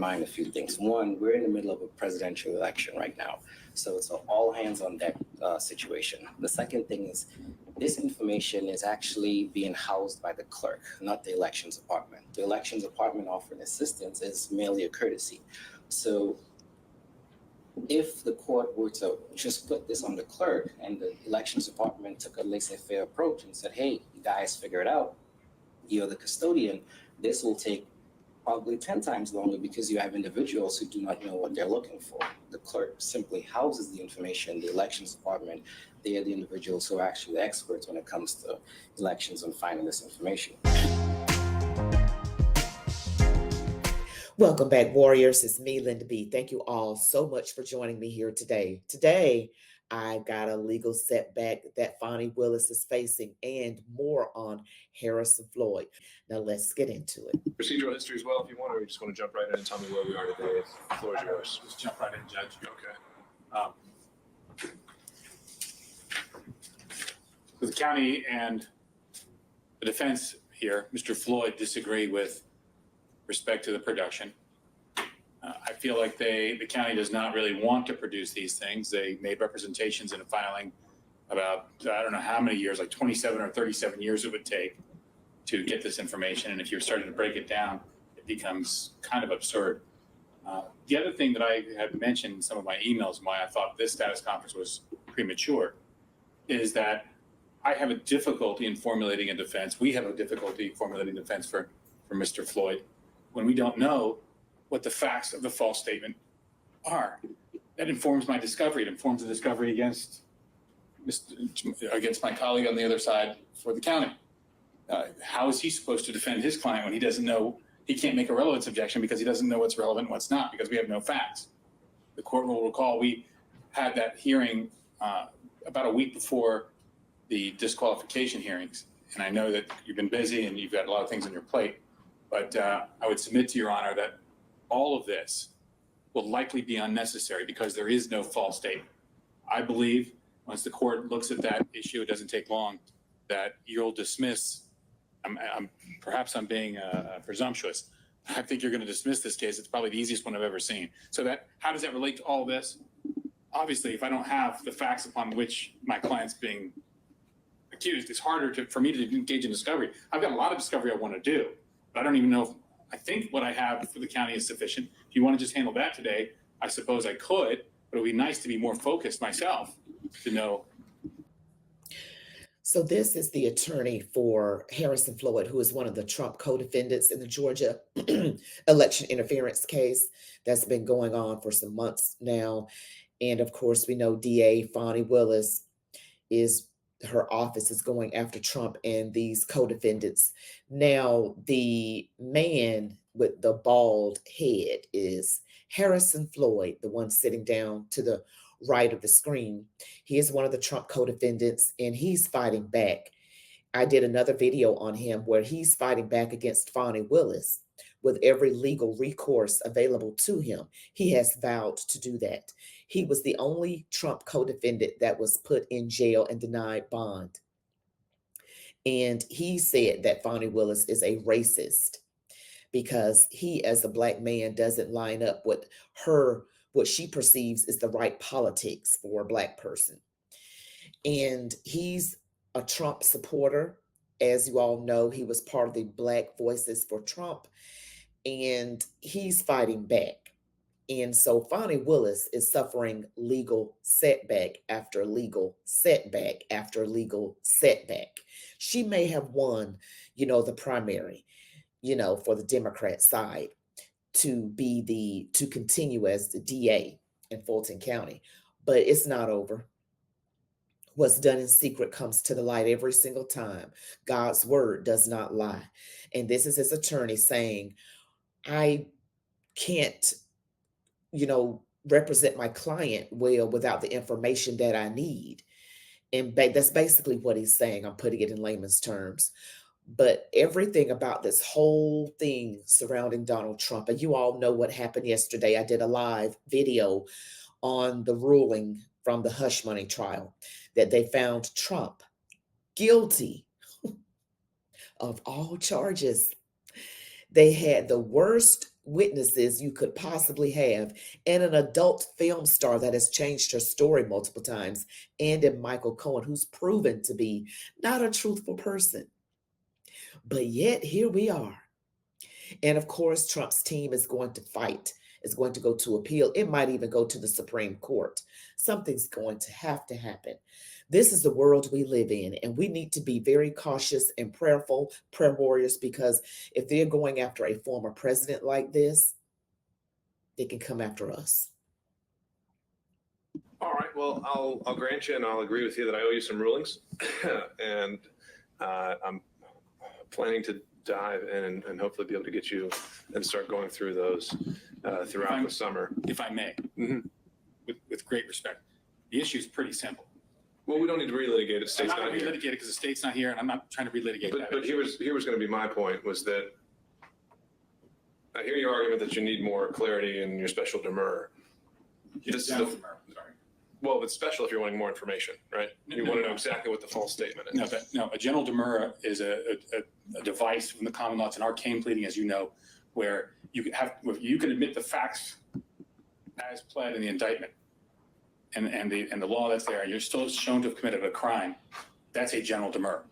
mind a few things. One, we're in the middle of a presidential election right now, so it's an all hands on deck situation. The second thing is this information is actually being housed by the clerk, not the elections department. The elections department offering assistance is merely a courtesy. So if the court were to just put this on the clerk and the elections department took a laissez-faire approach and said, hey, you guys figure it out, you're the custodian, this will take probably 10 times longer because you have individuals who do not know what they're looking for. The clerk simply houses the information. The elections department, they are the individuals who are actually the experts when it comes to elections and finding this information. Welcome back, Warriors. It's me, Linda B. Thank you all so much for joining me here today. Today, I've got a legal setback that Fani Willis is facing and more on Harrison Floyd. Now, let's get into it. Procedural history as well, if you want, or you just want to jump right in and tell me where we are today. The floor is yours. Just jump right in, Judge. Okay. So the county and the defense here, Mr. Floyd, disagree with respect to the production. I feel like the county does not really want to produce these things. They made representations in a filing about, I don't know how many years, like 27 or 37 years it would take to get this information. And if you're starting to break it down, it becomes kind of absurd. The other thing that I had mentioned in some of my emails and why I thought this status conference was premature is that I have a difficulty in formulating a defense. We have a difficulty formulating defense for Mr. Floyd when we don't know what the facts of the false statement are. That informs my discovery. It informs the discovery against my colleague on the other side for the county. How is he supposed to defend his client when he doesn't know? He can't make a relevance objection because he doesn't know what's relevant and what's not, because we have no facts. The court will recall we had that hearing about a week before the disqualification hearings. And I know that you've been busy and you've got a lot of things on your plate, but I would submit to Your Honor that all of this will likely be unnecessary because there is no false statement. I believe once the court looks at that issue, it doesn't take long, that you'll dismiss. Perhaps I'm being presumptuous. I think you're going to dismiss this case. It's probably the easiest one I've ever seen. So how does that relate to all this? Obviously, if I don't have the facts upon which my client's being accused, it's harder for me to engage in discovery. I've got a lot of discovery I want to do, but I don't even know if I think what I have for the county is sufficient. If you want to just handle that today, I suppose I could, but it would be nice to be more focused myself to know. So this is the attorney for Harrison Floyd, who is one of the Trump co-defendants in the Georgia election interference case that's been going on for some months now. And of course, we know DA Fani Willis her office is going after Trump and these co-defendants. Now, the man with the bald head is Harrison Floyd, the one sitting down to the right of the screen. He is one of the Trump co-defendants, and he's fighting back. I did another video on him where he's fighting back against Fani Willis with every legal recourse available to him. He has vowed to do that. He was the only Trump co-defendant that was put in jail and denied bond. And he said that Fani Willis is a racist because he, as a Black man, doesn't line up with what she perceives is the right politics for a Black person. And he's a Trump supporter. As you all know, he was part of the Black Voices for Trump, and he's fighting back. And so Fani Willis is suffering legal setback after legal setback after legal setback. She may have won, the primary, for the Democrat side to continue as the DA in Fulton County, but it's not over. What's done in secret comes to the light every single time. God's word does not lie. And this is his attorney saying, I can't, represent my client well without the information that I need. And that's basically what he's saying. I'm putting it in layman's terms. But everything about this whole thing surrounding Donald Trump, and you all know what happened yesterday. I did a live video on the ruling from the hush money trial that they found Trump guilty of all charges. They had the worst witnesses you could possibly have, and an adult film star that has changed her story multiple times, and in Michael Cohen, who's proven to be not a truthful person. But yet, here we are. And of course, Trump's team is going to fight, is going to go to appeal. It might even go to the Supreme Court. Something's going to happen. This is the world we live in, and we need to be very cautious and prayerful, prayer warriors, because if they're going after a former president like this, they can come after us. All right. Well, I'll grant you, and I'll agree with you that I owe you some rulings, and I'm planning to dive in and hopefully be able to get you and start going through those throughout the summer. If I may, Mhm. with great respect, the issue is pretty simple. Well, we don't need to relitigate it. I'm State's not not going to here. relitigate it because the state's not here, and I'm not trying to relitigate that. But here was going to be my point, was that I hear your argument that you need more clarity in your special demur. This is Sorry. Well, it's special if you're wanting more information, right? You want to know exactly what the false statement is. No, a general demur is a device from the common law. It's an arcane pleading, as you know, where you can admit the facts as pled in the indictment, and the law that's there, and you're still shown to have committed a crime. That's a general demur.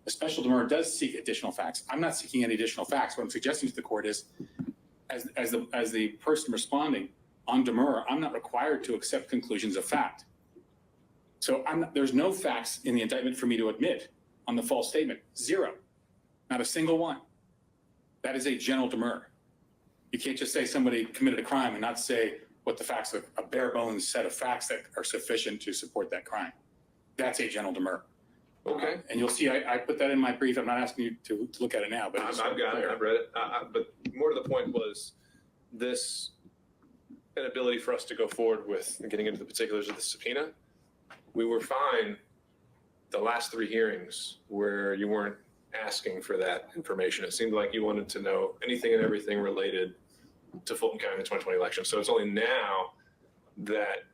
A special demur does seek additional facts. I'm not seeking any additional facts. What I'm suggesting to the court is, as the person responding on demur, I'm not required to accept conclusions of fact. So there's no facts in the indictment for me to admit on the false statement. Zero. Not a single one. That is a general demur. You can't just say somebody committed a crime and not say what the facts are, a bare bones set of facts that are sufficient to support that crime. That's a general demur. Okay. And you'll see, I put that in my brief. I'm not asking you to look at it now, but I've got it. I've read it. But more to the point was this inability for us to go forward with getting into the particulars of the subpoena. We were fine the last 3 hearings where you weren't asking for that information. It seemed like you wanted to know anything and everything related to Fulton County in the 2020 election. So it's only now that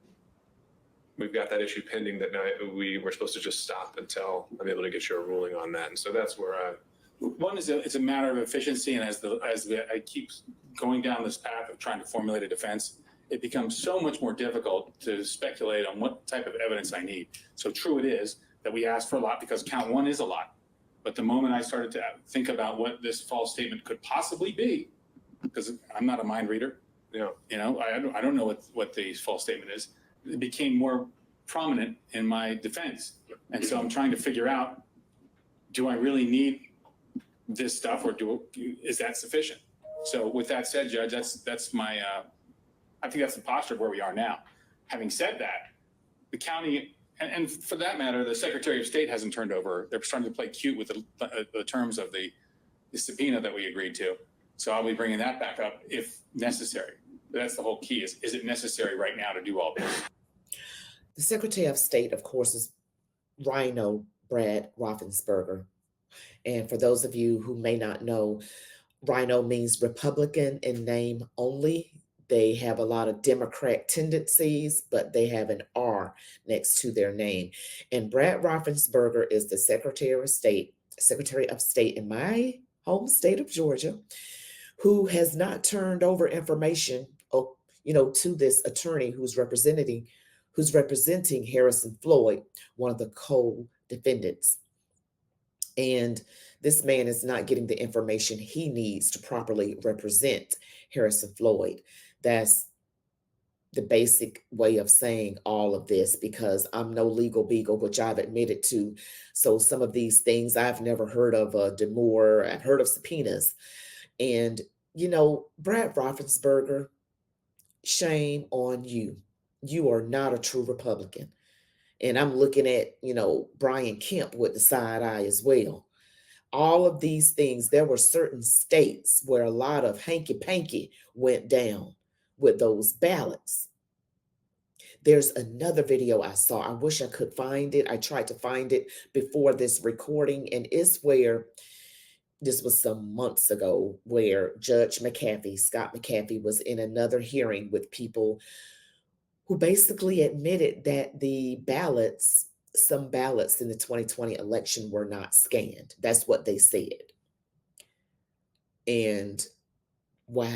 we've got that issue pending that now we were supposed to just stop until I'm able to get you a ruling on that. And so that's where one is it's a matter of efficiency, and as I keep going down this path of trying to formulate a defense, it becomes so much more difficult to speculate on what type of evidence I need. So true it is that we asked for a lot because count 1 is a lot. But the moment I started to think about what this false statement could possibly be, because I'm not a mind reader, I don't know what the false statement is, it became more prominent in my defense. And so I'm trying to figure out, do I really need this stuff, or is that sufficient? So with that said, Judge, that's my I think that's the posture of where we are now. Having said that, the county, and for that matter, the Secretary of State hasn't turned over. They're starting to play cute with the terms of the subpoena that we agreed to. So I'll be bringing that back up if necessary. But that's the whole key is it necessary right now to do all this? The Secretary of State, of course, is Rhino Brad Raffensperger. And for those of you who may not know, Rhino means Republican in name only. They have a lot of Democrat tendencies, but they have an R next to their name. And Brad Raffensperger is the Secretary of State in my home state of Georgia, who has not turned over information, to this attorney who's representing Harrison Floyd, one of the co-defendants. And this man is not getting the information he needs to properly represent Harrison Floyd. That's the basic way of saying all of this, because I'm no legal beagle, which I've admitted to. So some of these things I've never heard of a demur. I've heard of subpoenas. And, Brad Raffensperger, shame on you. You are not a true Republican. And I'm looking at, Brian Kemp with the side eye as well. All of these things, there were certain states where a lot of hanky-panky went down with those ballots. There's another video I saw. I wish I could find it. I tried to find it before this recording, and it's where, this was some months ago, where Judge Scott McAfee, was in another hearing with people who basically admitted that some ballots in the 2020 election were not scanned. That's what they said. And wow,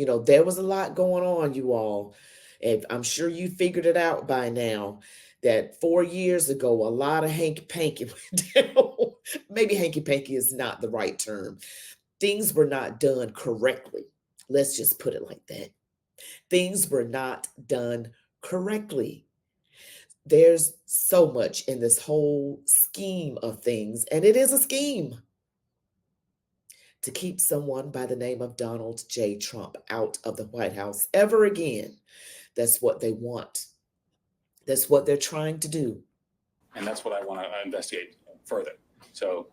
There was a lot going on, you all. And I'm sure you figured it out by now that 4 years ago, a lot of hanky panky went down. Maybe hanky panky is not the right term. Things were not done correctly. Let's just put it like that. Things were not done correctly. There's so much in this whole scheme of things, and it is a scheme to keep someone by the name of Donald J. Trump out of the White House ever again. That's what they want. That's what they're trying to do. And that's what I want to investigate further. So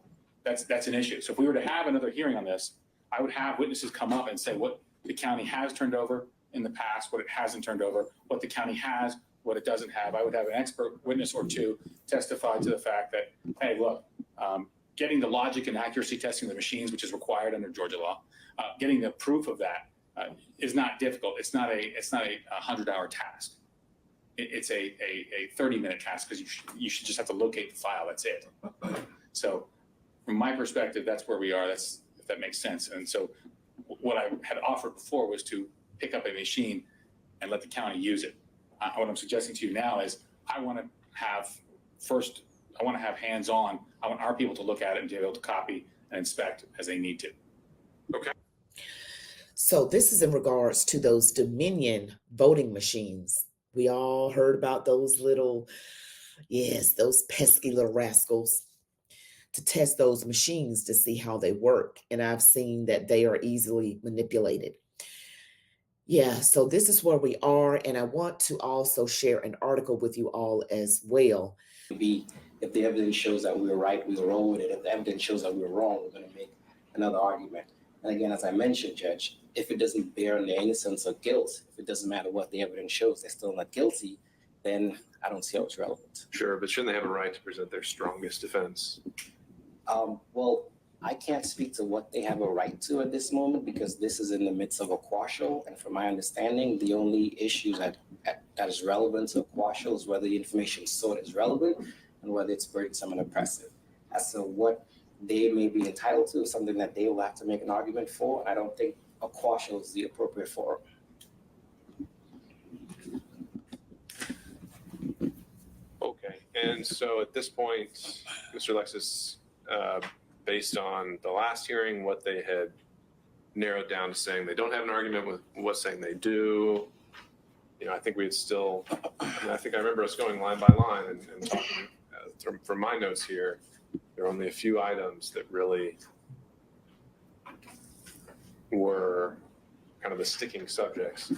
that's an issue. So if we were to have another hearing on this, I would have witnesses come up and say what the county has turned over in the past, what it hasn't turned over, what the county has, what it doesn't have. I would have an expert witness or two testify to the fact that, hey, look, getting the logic and accuracy testing of the machines, which is required under Georgia law, getting the proof of that is not difficult. It's not a 100-hour task. It's a 30-minute task because you should just have to locate the file. That's it. So from my perspective, that's where we are. If that makes sense. And so what I had offered before was to pick up a machine and let the county use it. What I'm suggesting to you now is I want to have hands-on. I want our people to look at it and be able to copy and inspect as they need to. Okay. So this is in regards to those Dominion voting machines. We all heard about those those pesky little rascals, to test those machines to see how they work. And I've seen that they are easily manipulated. Yeah, so this is where we are. And I want to also share an article with you all as well. Maybe if the evidence shows that we were right, we were wrong with it. If the evidence shows that we were wrong, we're going to make another argument. And again, as I mentioned, Judge, if it doesn't bear on their innocence or guilt, if it doesn't matter what the evidence shows, they're still not guilty, then I don't see how it's relevant. Sure, but shouldn't they have a right to present their strongest defense? Well, I can't speak to what they have a right to at this moment because this is in the midst of a quashal. And from my understanding, the only issue that is relevant to a quashal is whether the information sought is relevant and whether it's burdensome and oppressive. As to what they may be entitled to is something that they will have to make an argument for. And I don't think a quashal is the appropriate forum. Okay, and so at this point, Mr. Alexis, based on the last hearing, what they had narrowed down to saying they don't have an argument with what's saying they do, I think we'd still, I think I remember us going line by line and talking from my notes here. There are only a few items that really were kind of the sticking subjects.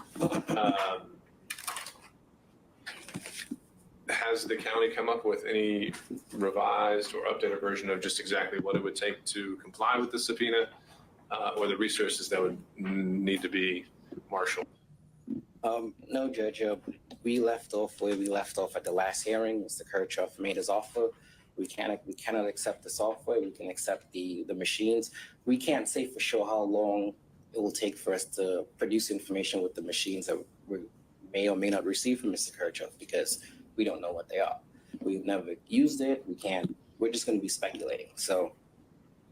Has the county come up with any revised or updated version of just exactly what it would take to comply with the subpoena or the resources that would need to be marshaled? No, Judge. We left off where we left off at the last hearing. Mr. Kirchhoff made his offer. We cannot accept the software. We can accept the machines. We can't say for sure how long it will take for us to produce information with the machines that we may or may not receive from Mr. Kirchhoff because we don't know what they are. We've never used it. We're just going to be speculating. So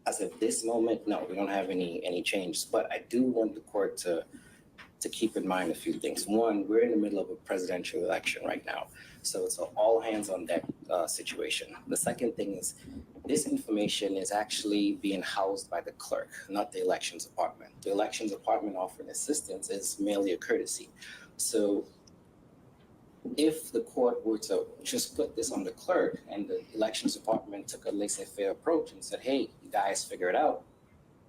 as of this moment, no, we don't have any changes. But I do want the court to keep in mind a few things. One, we're in the middle of a presidential election right now. So it's an all hands on deck situation. The second thing is this information is actually being housed by the clerk, not the elections department. The elections department offering assistance is merely a courtesy. So if the court were to just put this on the clerk and the elections department took a laissez-faire approach and said, hey, you guys figure it out,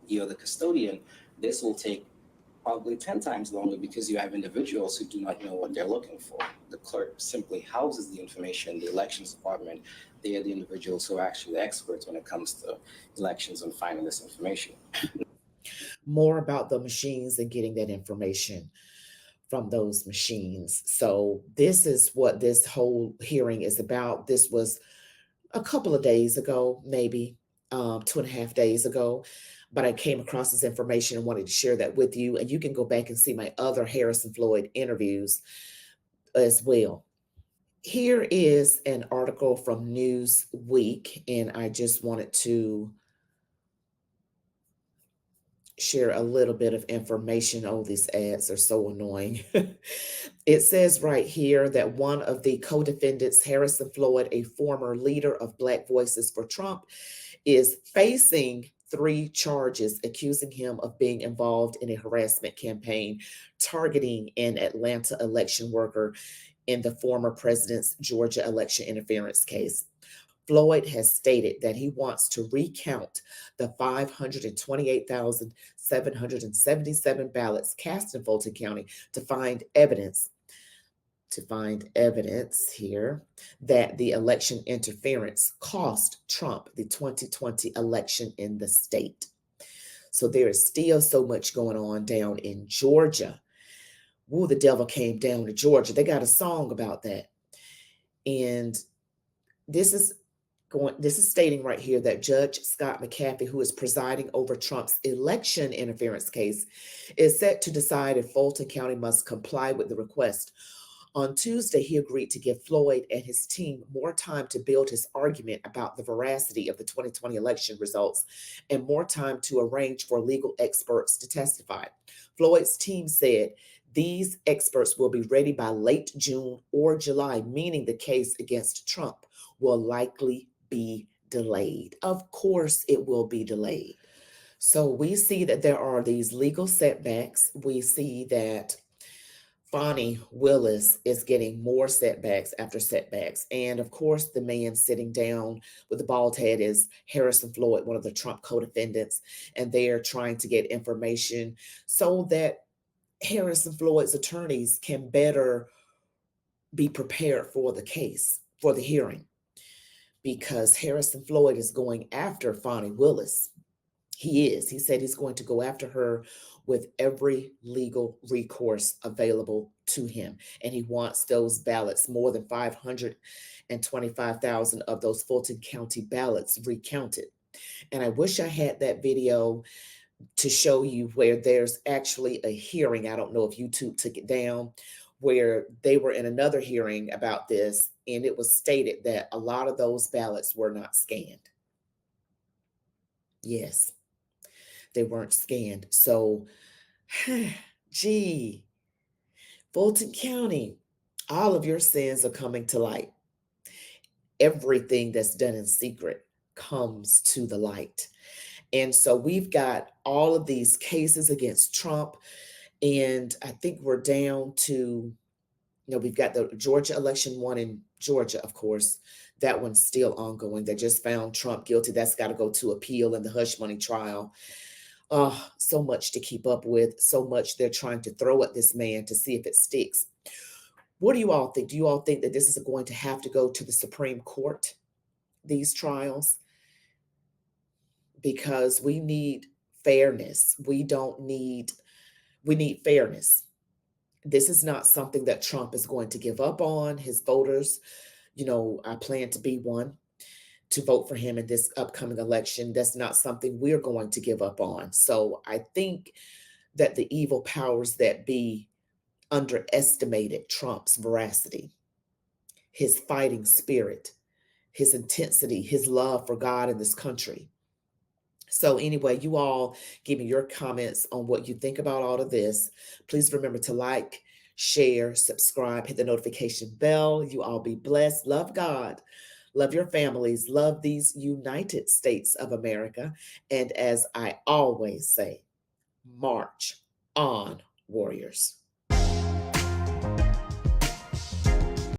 you're the custodian, this will take probably 10 times longer because you have individuals who do not know what they're looking for. The clerk simply houses the information. The elections department, they are the individuals who are actually the experts when it comes to elections and finding this information. More about the machines and getting that information from those machines. So this is what this whole hearing is about. This was a couple of days ago, maybe 2.5 days ago, but I came across this information and wanted to share that with you. And you can go back and see my other Harrison Floyd interviews as well. Here is an article from Newsweek, and I just wanted to share a little bit of information. Oh, these ads are so annoying. It says right here that one of the co-defendants, Harrison Floyd, a former leader of Black Voices for Trump, is facing 3 charges accusing him of being involved in a harassment campaign targeting an Atlanta election worker in the former president's Georgia election interference case. Floyd has stated that he wants to recount the 528,777 ballots cast in Fulton County to find evidence here that the election interference cost Trump the 2020 election in the state. So there is still so much going on down in Georgia. Ooh, the devil came down to Georgia. They got a song about that. And this is stating right here that Judge Scott McAfee, who is presiding over Trump's election interference case, is set to decide if Fulton County must comply with the request. On Tuesday, he agreed to give Floyd and his team more time to build his argument about the veracity of the 2020 election results and more time to arrange for legal experts to testify. Floyd's team said these experts will be ready by late June or July, meaning the case against Trump will likely be delayed. Of course, it will be delayed. So we see that there are these legal setbacks. We see that Fani Willis is getting more setbacks after setbacks. And of course, the man sitting down with the bald head is Harrison Floyd, one of the Trump co-defendants. And they're trying to get information so that Harrison Floyd's attorneys can better be prepared for the case, for the hearing. Because Harrison Floyd is going after Fani Willis. He said he's going to go after her with every legal recourse available to him. And he wants those ballots, more than 525,000 of those Fulton County ballots recounted. And I wish I had that video to show you where there's actually a hearing. I don't know if YouTube took it down, where they were in another hearing about this, and it was stated that a lot of those ballots were not scanned. Yes, they weren't scanned. So, gee, Fulton County, all of your sins are coming to light. Everything that's done in secret comes to the light. And so we've got all of these cases against Trump. And I think we're down to, we've got the Georgia election one in Georgia, of course. That one's still ongoing. They just found Trump guilty. That's got to go to appeal in the hush money trial. So much to keep up with. So much they're trying to throw at this man to see if it sticks. What do you all think? Do you all think that this is going to have to go to the Supreme Court, these trials? Because we need fairness. We need fairness. This is not something that Trump is going to give up on. His voters, I plan to be one to vote for him in this upcoming election. That's not something we're going to give up on. So I think that the evil powers that be underestimated Trump's veracity, his fighting spirit, his intensity, his love for God and this country. So anyway, you all give me your comments on what you think about all of this. Please remember to like, share, subscribe, hit the notification bell. You all be blessed. Love God. Love your families. Love these United States of America. And as I always say, march on, warriors.